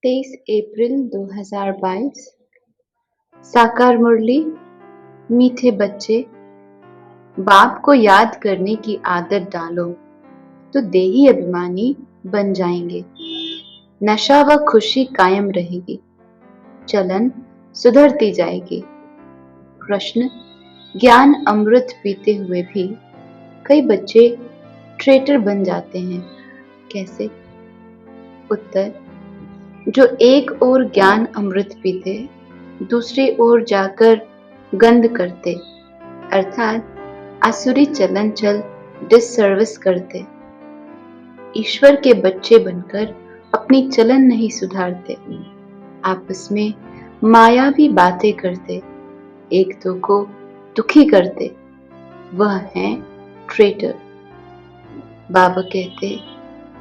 23 अप्रैल 2022। साकार मुरली। मीठे बच्चे, बाप को याद करने की आदत डालो तो देही अभिमानी बन जाएंगे। नशा व खुशी कायम रहेगी, चलन सुधरती जाएगी। प्रश्न: ज्ञान अमृत पीते हुए भी कई बच्चे ट्रेटर बन जाते हैं, कैसे? उत्तर: जो एक ओर ज्ञान अमृत पीते, दूसरी ओर जाकर गंध करते, अर्थात आसुरी चलन चल डिससर्विस करते। ईश्वर के बच्चे बनकर अपनी चलन नहीं सुधारते, आपस में मायावी बातें करते, एक दो को दुखी करते, वह है ट्रेटर। बाबा कहते,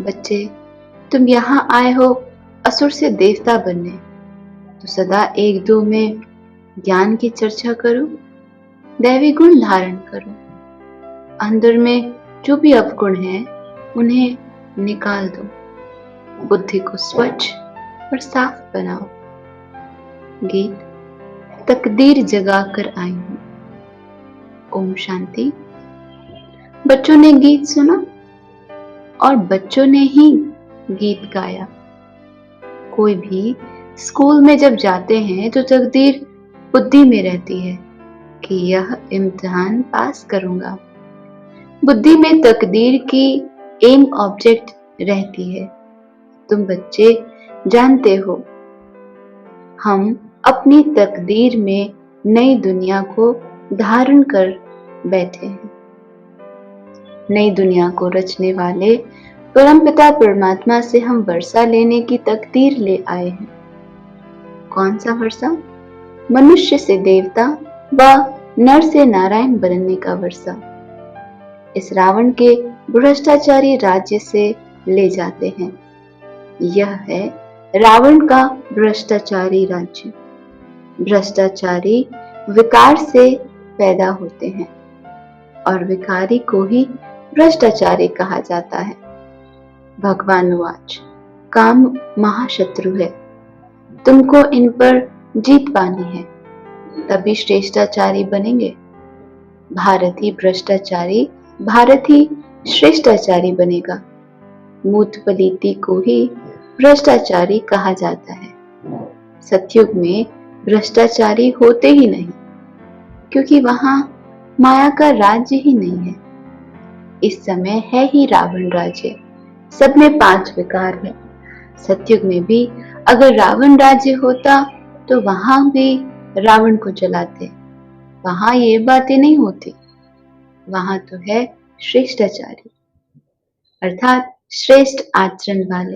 बच्चे तुम यहाँ आए हो असुर से देवता बनने, तो सदा एक दो में ज्ञान की चर्चा करो, दैवी गुण धारण करो। अंदर में जो भी अवगुण है उन्हें निकाल दो, बुद्धि को स्वच्छ और साफ बनाओ। गीत तकदीर जगा कर आई हूं। ओम शांति। बच्चों ने गीत सुना और बच्चों ने ही गीत गाया। कोई भी स्कूल में जब जाते हैं तो तकदीर बुद्धि में रहती है कि यह इम्तिहान पास करूंगा। बुद्धि में तकदीर की एम ऑब्जेक्ट रहती है। तुम बच्चे जानते हो, हम अपनी तकदीर में नई दुनिया को धारण कर बैठे हैं। नई दुनिया को रचने वाले परमपिता परमात्मा से हम वर्षा लेने की तकदीर ले आए हैं। कौन सा वर्षा? मनुष्य से देवता व नर से नारायण बनने का वर्षा। इस रावण के भ्रष्टाचारी राज्य से ले जाते हैं। यह है रावण का भ्रष्टाचारी राज्य। भ्रष्टाचारी विकार से पैदा होते हैं और विकारी को ही भ्रष्टाचारी कहा जाता है। भगवान वाच, काम महाशत्रु है, तुमको इन पर जीत पानी है, तभी श्रेष्ठाचारी बनेंगे। भारत ही भ्रष्टाचारी, भारत ही श्रेष्ठाचारी बनेगा। मूत पलीती को ही भ्रष्टाचारी कहा जाता है। सतयुग में भ्रष्टाचारी होते ही नहीं, क्योंकि वहां माया का राज्य ही नहीं है। इस समय है ही रावण राज्य, सब में 5 विकार है। सतयुग में भी अगर रावण राज्य होता तो वहां भी रावण को जलाते। वहां ये बातें नहीं होती। वहां तो है श्रेष्ठाचारी, अर्थात श्रेष्ठ आचरण वाले।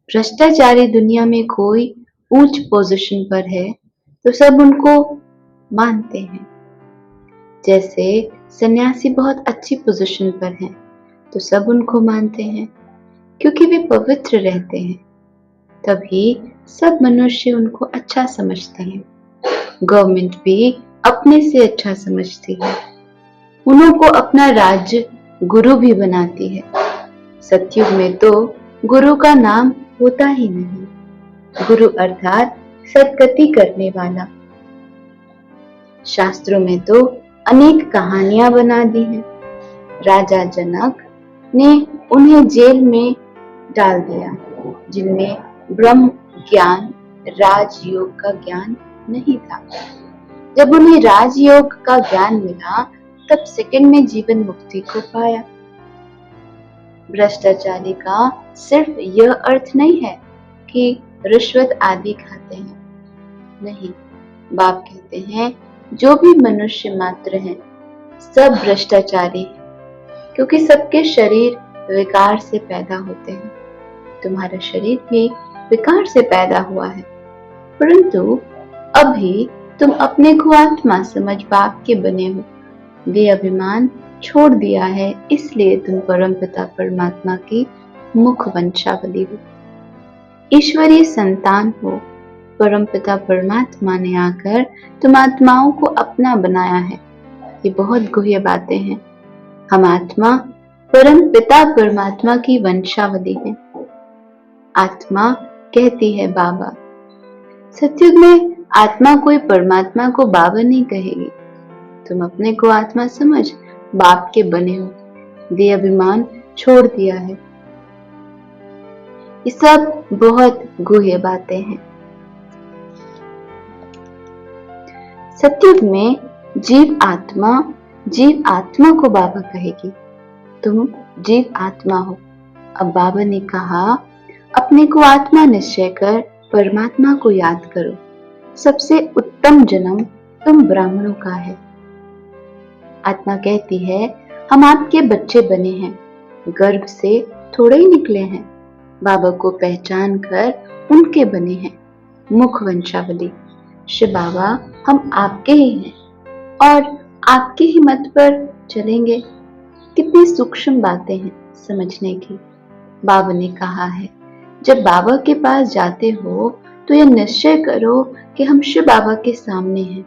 भ्रष्टाचारी दुनिया में कोई ऊंच पोजीशन पर है तो सब उनको मानते हैं। जैसे सन्यासी बहुत अच्छी पोजीशन पर हैं तो सब उनको मानते हैं, क्योंकि वे पवित्र रहते हैं, तभी सब मनुष्य उनको अच्छा समझते हैं। गवर्नमेंट भी अपने से अच्छा समझती है, उनको अपना राज्य गुरु भी बनाती है। सतयुग में तो गुरु का नाम होता ही नहीं। गुरु अर्थात सद्गति करने वाला। शास्त्रों में तो अनेक कहानियां बना दी हैं। राजा जनक ने उन्हें जेल में डाल दिया, जिनमें ब्रह्म ज्ञान, राजयोग का ज्ञान नहीं था। जब उन्हें राजयोग का ज्ञान मिला तब सेकंड में जीवन मुक्ति को पाया। भ्रष्टाचारी का सिर्फ यह अर्थ नहीं है कि रिश्वत आदि खाते हैं, नहीं। बाप कहते हैं जो भी मनुष्य मात्र हैं सब भ्रष्टाचारी हैं, क्योंकि सबके शरीर विकार से पैदा होते हैं। तुम्हारा शरीर भी विकार से पैदा हुआ है, परंतु अभी तुम अपने को आत्मा समझ बाप के बने हो। वे अभिमान छोड़ दिया है, इसलिए तुम परमपिता परमात्मा की मुख वंशावली हो, ईश्वरीय संतान हो। परमपिता परमात्मा ने आकर तुम आत्माओं को अपना बनाया है। ये बहुत गुह्य बातें हैं। हम आत्मा परम पिता परमात्मा की वंशावली है। आत्मा कहती है बाबा। सतयुग में आत्मा कोई परमात्मा को बाबा नहीं कहेगी। तुम अपने को आत्मा समझ बाप के बने हो, दे अभिमान छोड़ दिया है। ये सब बहुत गूढ़ बातें हैं। सतयुग में जीव आत्मा को बाबा कहेगी। तुम जीव आत्मा हो। अब बाबा ने कहा, अपने को आत्मा निश्चय कर परमात्मा को याद करो। सबसे उत्तम जन्म तुम ब्राह्मणों का है। आत्मा कहती है, हम आपके बच्चे बने हैं, गर्भ से थोड़े ही निकले हैं। बाबा को पहचान कर उनके बने हैं, मुख वंशावली। शिव बाबा हम आपके ही हैं और आपके ही मत पर चलेंगे। कितनी सूक्ष्म बातें हैं समझने की। बाबा ने कहा है, जब बाबा के पास जाते हो तो यह निश्चय करो कि हम शिव बाबा के सामने हैं।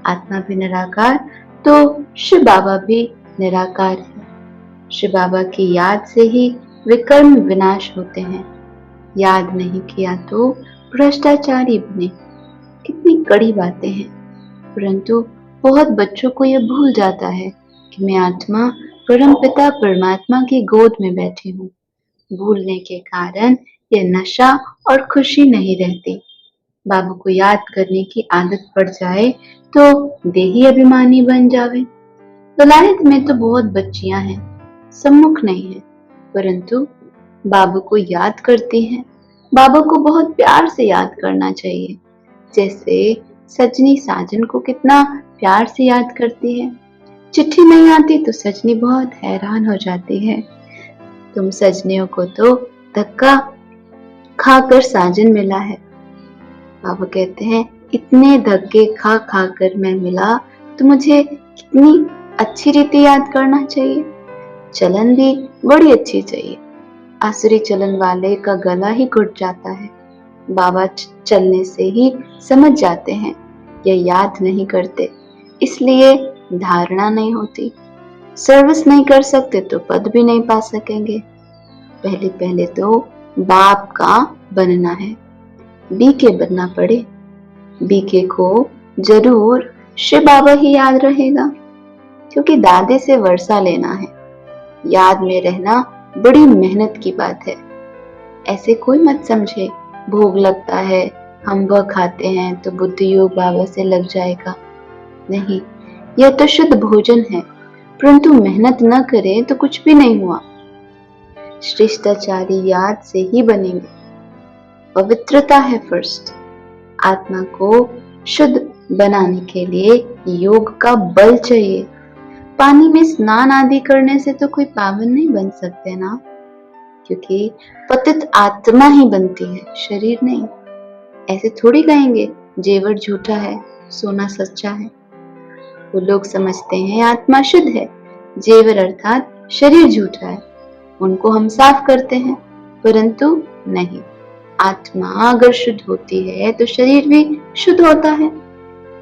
आत्मा भी निराकार तो शिव बाबा भी निराकार है। शिव बाबा की याद से ही विकर्म विनाश होते हैं। याद नहीं किया तो भ्रष्टाचारी बने। कितनी कड़ी बातें हैं, परंतु बहुत बच्चों को यह भूल जाता है कि मैं आत्मा परमपिता परमात्मा की गोद में बैठी हूँ। भूलने के कारण यह नशा और खुशी नहीं रहती। बाबा को याद करने की आदत पड़ जाए तो देही अभिमानी बन जावे। विलायत में तो बहुत बच्चियां हैं, सम्मुख नहीं है, परंतु बाबा को याद करती हैं। बाबा को बहुत प्यार से याद करना चाहिए, जैसे सजनी साजन को कितना प्यार से याद करती है। चिट्ठी नहीं आती तो सजनी बहुत हैरान हो जाती है। तुम सजनियों को तो धक्का खाकर साजन मिला है। बाबा कहते हैं, इतने धक्के खा खा कर मैं मिला तो मुझे कितनी अच्छी रीति याद करना चाहिए। चलन भी बड़ी अच्छी चाहिए। आसुरी चलन वाले का गला ही घुट जाता है। बाबा चलने से ही समझ जाते हैं, यह याद नहीं करते, इसलिए धारणा नहीं होती। सर्विस नहीं कर सकते तो पद भी नहीं पा सकेंगे। पहले पहले तो बाप का बनना है, बीके बनना पड़े। बीके को जरूर शिव बाबा ही याद रहेगा, क्योंकि दादे से वर्षा लेना है। याद में रहना बड़ी मेहनत की बात है। ऐसे कोई मत समझे, भोग लगता है, हम वह खाते हैं तो बुद्धि योग बाबा से लग जाएगा। नहीं, यह तो शुद्ध भोजन है, परंतु मेहनत न करें तो कुछ भी नहीं हुआ। श्रेष्ठाचारी याद से ही बनेंगे। पवित्रता है फर्स्ट। आत्मा को शुद्ध बनाने के लिए योग का बल चाहिए। पानी में स्नान आदि करने से तो कोई पावन नहीं बन सकते ना, क्योंकि पतित आत्मा ही बनती है, शरीर नहीं। ऐसे थोड़ी कहेंगे जेवर झूठा है, सोना सच्चा है। वो लोग समझते हैं आत्मा शुद्ध है, जेवर अर्थात शरीर झूठा है, उनको हम साफ करते हैं, परंतु नहीं। आत्मा अगर शुद्ध होती है तो शरीर भी शुद्ध होता है।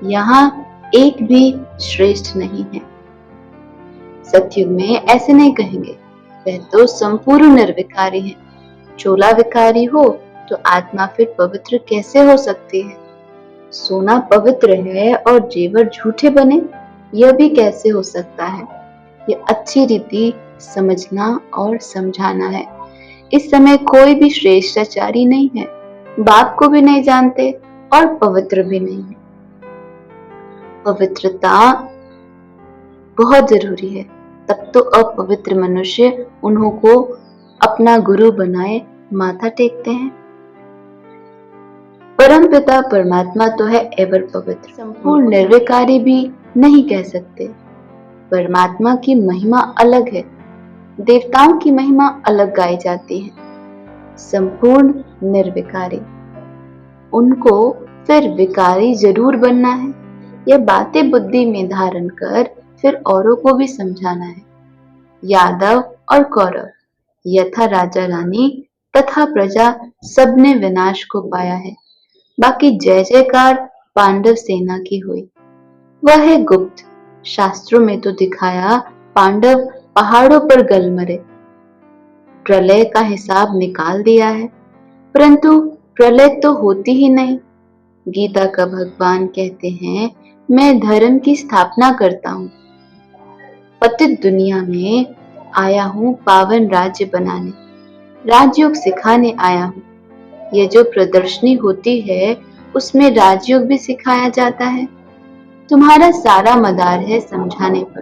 यहाँ एक भी श्रेष्ठ नहीं है। सतयुग में ऐसे नहीं कहेंगे, वह तो संपूर्ण निर्विकारी है। चोला विकारी हो तो आत्मा फिर पवित्र कैसे हो सकती है? सोना पवित्र है और जेवर झूठे बने, यह भी कैसे हो सकता है? यह अच्छी रीति समझना और समझाना है। इस समय कोई भी श्रेष्ठाचारी नहीं है, बाप को भी नहीं जानते और पवित्र भी नहीं है। पवित्रता बहुत जरूरी है, तब तो अपवित्र मनुष्य उन्हों को अपना गुरु बनाए माथा टेकते हैं। परम पिता परमात्मा तो है एवर पवित्र, संपूर्ण निर्विकारी भी नहीं कह सकते। परमात्मा की महिमा अलग है, देवताओं की महिमा अलग गाई जाती है। संपूर्ण निर्विकारी, उनको फिर विकारी जरूर बनना है। यह बातें बुद्धि में धारण कर फिर औरों को भी समझाना है। यादव और कौरव, यथा राजा रानी तथा प्रजा, सबने विनाश को पाया है। बाकी जय जयकार पांडव सेना की हुई। वह है गुप्त। शास्त्रों में तो दिखाया पांडव पहाड़ों पर गल मरे। प्रलय का हिसाब निकाल दिया है। परंतु प्रलय तो होती ही नहीं। गीता का भगवान कहते हैं, मैं धर्म की स्थापना करता हूँ, पतित दुनिया में आया हूँ पावन राज्य बनाने, राजयोग सिखाने आया हूँ। ये जो प्रदर्शनी होती है उसमें राजयोग भी सिखाया जाता है। तुम्हारा सारा मदार है समझाने पर।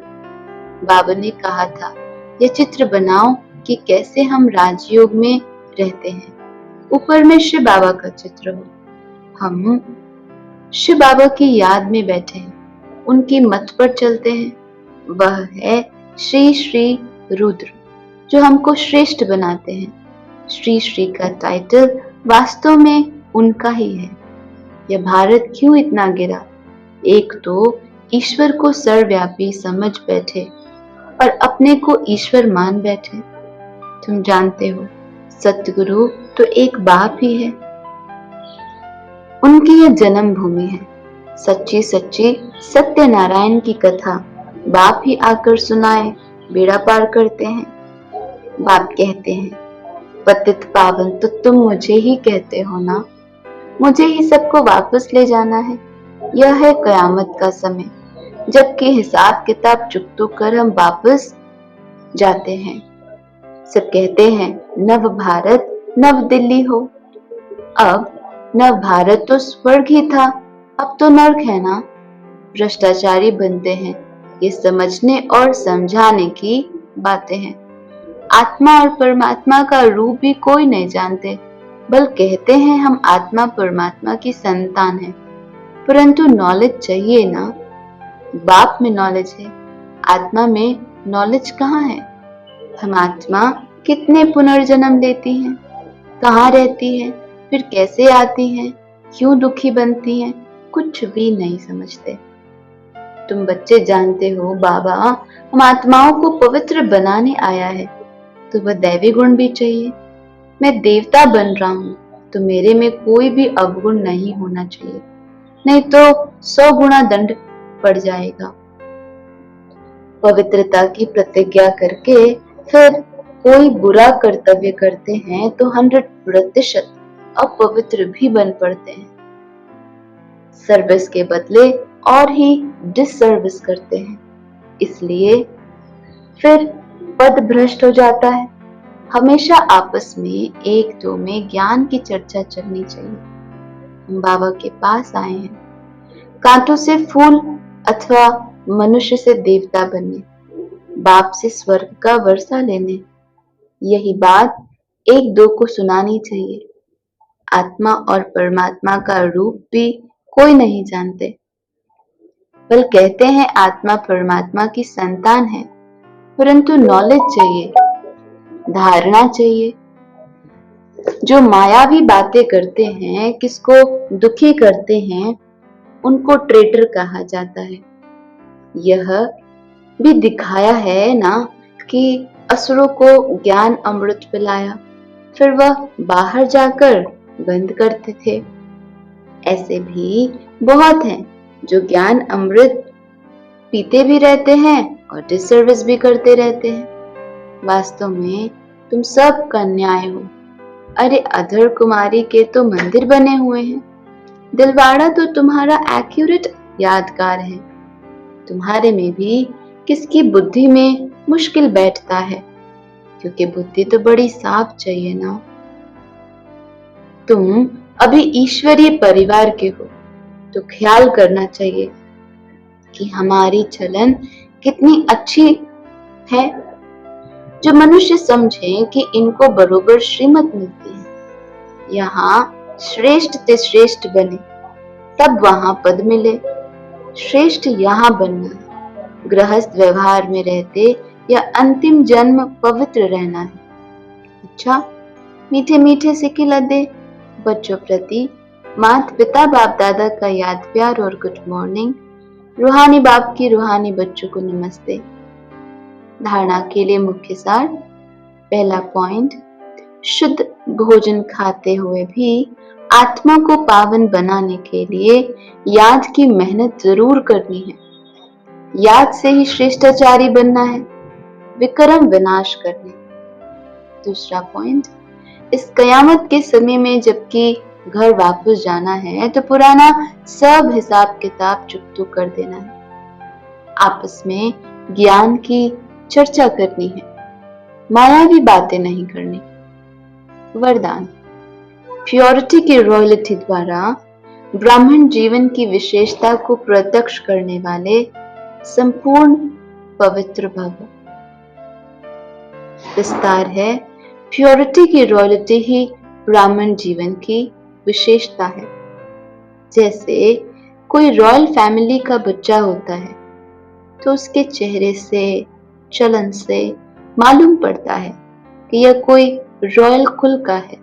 बाबा ने कहा था, ये चित्र बनाओ कि कैसे हम राजयोग में रहते हैं। ऊपर में शिव बाबा का चित्र हो, हम शिव बाबा की याद में बैठे हैं, उनकी मत पर चलते हैं। वह है श्री श्री रुद्र जो हमको श्रेष्ठ बनाते हैं। श्री श्री का टाइटल वास्तव में उनका ही है। यह भारत क्यों इतना गिरा? एक तो ईश्वर को सर्वव्यापी समझ बैठे और अपने को ईश्वर मान बैठे। तुम जानते हो, सतगुरु तो एक बाप ही है। उनकी यह जन्म भूमि है। सच्ची सच्ची सत्यनारायण की कथा बाप ही आकर सुनाए, बेड़ा पार करते हैं। बाप कहते हैं, पतित पावन तो तुम मुझे ही कहते हो ना, मुझे ही सबको वापस ले जाना है। यह है कयामत का समय, जबकि हिसाब किताब चुकतो कर हम वापस जाते हैं। सब कहते हैं नव भारत नव दिल्ली हो। अब नव भारत तो स्वर्ग ही था, अब तो नर्क है ना। भ्रष्टाचारी बनते हैं, ये समझने और समझाने की बातें हैं। आत्मा और परमात्मा का रूप भी कोई नहीं जानते, बल कहते हैं हम आत्मा परमात्मा की संतान है। परंतु नॉलेज चाहिए ना। बाप में नॉलेज है, आत्मा में नॉलेज कहाँ है? हम आत्मा कितने पुनर्जन्म लेती हैं, कहाँ रहती है, फिर कैसे आती है, क्यों दुखी बनती है, कुछ भी नहीं समझते। तुम बच्चे जानते हो बाबा हम आत्माओं को पवित्र बनाने आया है, तो वह दैवी गुण भी चाहिए। मैं देवता बन रहा हूँ तो मेरे में कोई भी अवगुण नहीं होना चाहिए, नहीं तो 100 गुना दंड पड़ जाएगा। पवित्रता की प्रतिज्ञा करके फिर कोई बुरा कर्तव्य करते हैं तो 100% अपवित्र भी बन पड़ते हैं। सर्विस के बदले और ही डिसर्विस करते हैं, इसलिए फिर पद भ्रष्ट हो जाता है। हमेशा आपस में एक दो में ज्ञान की चर्चा चलनी चाहिए। हम बाबा के पास आए हैं, कांटों से फूल अथवा मनुष्य से देवता बनने, बाप से स्वर्ग का वर्षा लेने। यही बात एक दो को सुनानी चाहिए। आत्मा और परमात्मा का रूप भी कोई नहीं जानते, बल कहते हैं आत्मा परमात्मा की संतान है। परंतु नॉलेज चाहिए, धारणा चाहिए। जो मायावी बातें करते हैं, किसको दुखी करते हैं, उनको ट्रेटर कहा जाता है। यह भी दिखाया है ना कि असुरों को ज्ञान अमृत पिलाया, फिर वह बाहर जाकर बंद करते थे। ऐसे भी बहुत हैं जो ज्ञान अमृत पीते भी रहते हैं और डिसर्विस भी करते रहते हैं। वास्तव में तुम सब कन्याएं हो। अरे अधर कुमारी के तो मंदिर बने हुए हैं। दिलवाड़ा तो तुम्हारा एक्यूरेट यादगार है। तुम्हारे में भी किसकी बुद्धि में मुश्किल बैठता है, क्योंकि बुद्धि तो बड़ी साफ चाहिए ना। तुम अभी ईश्वरीय परिवार के हो तो ख्याल करना चाहिए कि हमारी चलन कितनी अच्छी है। जो मनुष्य समझें कि इनको बरोबर श्रीमत मिलती है, यहाँ श्रेष्ठ से श्रेष्ठ बने, तब वहां पद मिले। श्रेष्ठ यहाँ बनना है, गृहस्थ व्यवहार में रहते या अंतिम जन्म पवित्र रहना है। अच्छा, मीठे मीठे सिक्के लदे बच्चों प्रति माता पिता बाप दादा का याद प्यार और गुड मॉर्निंग। रूहानी बाप की रूहानी बच्चों को नमस्ते। धारणा के लिए मुख्य सार। पहला पॉइंट, शुद्ध भोजन खाते हुए भी आत्मा को पावन बनाने के लिए याद की मेहनत जरूर करनी है। याद से ही श्रेष्ठाचारी बनना है, विक्रम विनाश करने। दूसरा पॉइंट, इस कयामत के समय में जबकि घर वापस जाना है तो पुराना सब हिसाब किताब चुकतो कर देना है। आपस में ज्ञान की चर्चा करनी है, मायावी बातें नहीं करनी। वरदान, प्योरिटी की रॉयल्टी द्वारा ब्राह्मण जीवन की विशेषता को प्रत्यक्ष करने वाले संपूर्ण पवित्र भव। विस्तार है, प्योरिटी की रॉयल्टी ही ब्राह्मण जीवन की विशेषता है। जैसे कोई रॉयल फैमिली का बच्चा होता है तो उसके चेहरे से, चलन से मालूम पड़ता है कि यह कोई रॉयल कुल का है।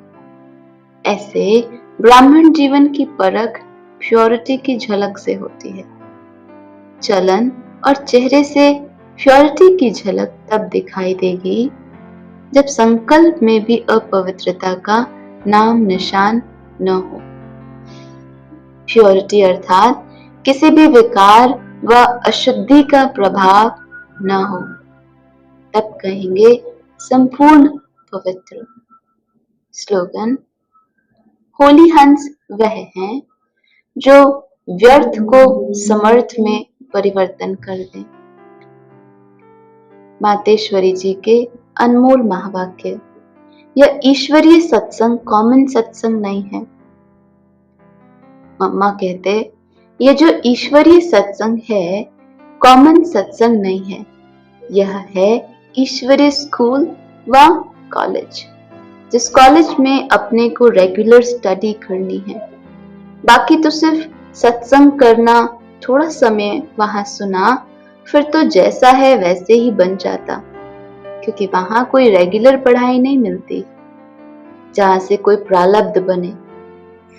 ऐसे ब्राह्मण जीवन की परख प्योरिटी की झलक से होती है। चलन और चेहरे से प्योरिटी की झलक तब दिखाई देगी जब संकल्प में भी अपवित्रता का नाम निशान न हो। प्योरिटी अर्थात किसी भी विकार व अशुद्धि का प्रभाव न हो, तब कहेंगे संपूर्ण पवित्र। स्लोगन, होली हंस वह हैं जो व्यर्थ को समर्थ में परिवर्तन कर दें। मातेश्वरी जी के अनमोल महावाक्य। यह ईश्वरीय सत्संग कॉमन सत्संग नहीं है। मम्मा कहते, यह जो ईश्वरीय सत्संग है कॉमन सत्संग नहीं है, यह है ईश्वरीय स्कूल व कॉलेज। जिस कॉलेज में अपने को रेगुलर स्टडी करनी है, बाकी तो सिर्फ सत्संग करना, थोड़ा समय वहां सुना, फिर तो जैसा है वैसे ही बन जाता, क्योंकि वहां कोई रेगुलर पढ़ाई नहीं मिलती जहां से कोई प्रारब्ध बने।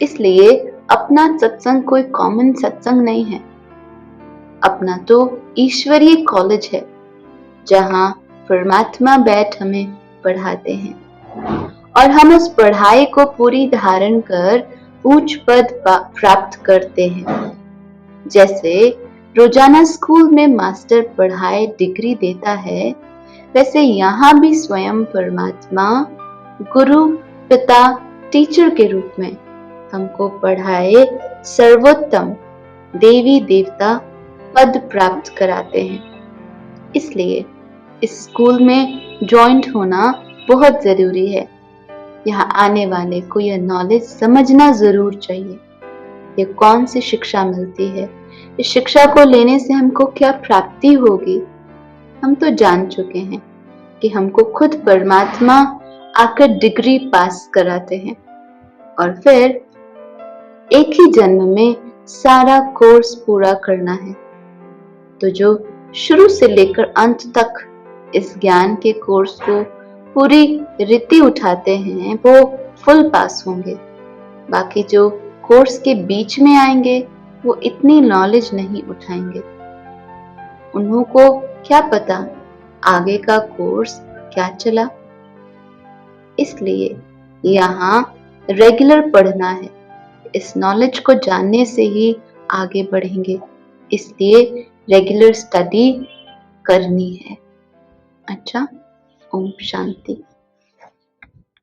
इसलिए अपना सत्संग कोई कॉमन सत्संग नहीं है। अपना तो ईश्वरीय कॉलेज है जहां परमात्मा बैठ हमें पढ़ाते हैं और हम उस पढ़ाई को पूरी धारण कर उच्च पद प्राप्त करते हैं। जैसे रोजाना स्कूल में मास्टर पढ़ाए डिग्री देता है, वैसे यहाँ भी स्वयं परमात्मा गुरु, पिता, टीचर के रूप में हमको पढ़ाए सर्वोत्तम देवी देवता पद प्राप्त कराते हैं। इसलिए इस स्कूल में ज्वाइंट होना बहुत जरूरी है। यहाँ आने वाले को यह नॉलेज समझना जरूर चाहिए। ये कौन सी शिक्षा मिलती है, इस शिक्षा को लेने से हमको क्या प्राप्ति होगी, हम तो जान चुके हैं कि हमको खुद परमात्मा आकर डिग्री पास कराते हैं और फिर एक ही जन्म में सारा कोर्स पूरा करना है। तो जो शुरू से लेकर अंत तक इस ज्ञान के कोर्स को पूरी रीति उठाते हैं वो फुल पास होंगे। बाकी जो कोर्स के बीच में आएंगे वो इतनी नॉलेज नहीं उठाएंगे। उन्हों को क्या पता आगे का कोर्स क्या चला। इसलिए यहाँ रेगुलर पढ़ना है। इस नॉलेज को जानने से ही आगे बढ़ेंगे। इसलिए रेगुलर स्टडी करनी है। अच्छा, ओम शांति।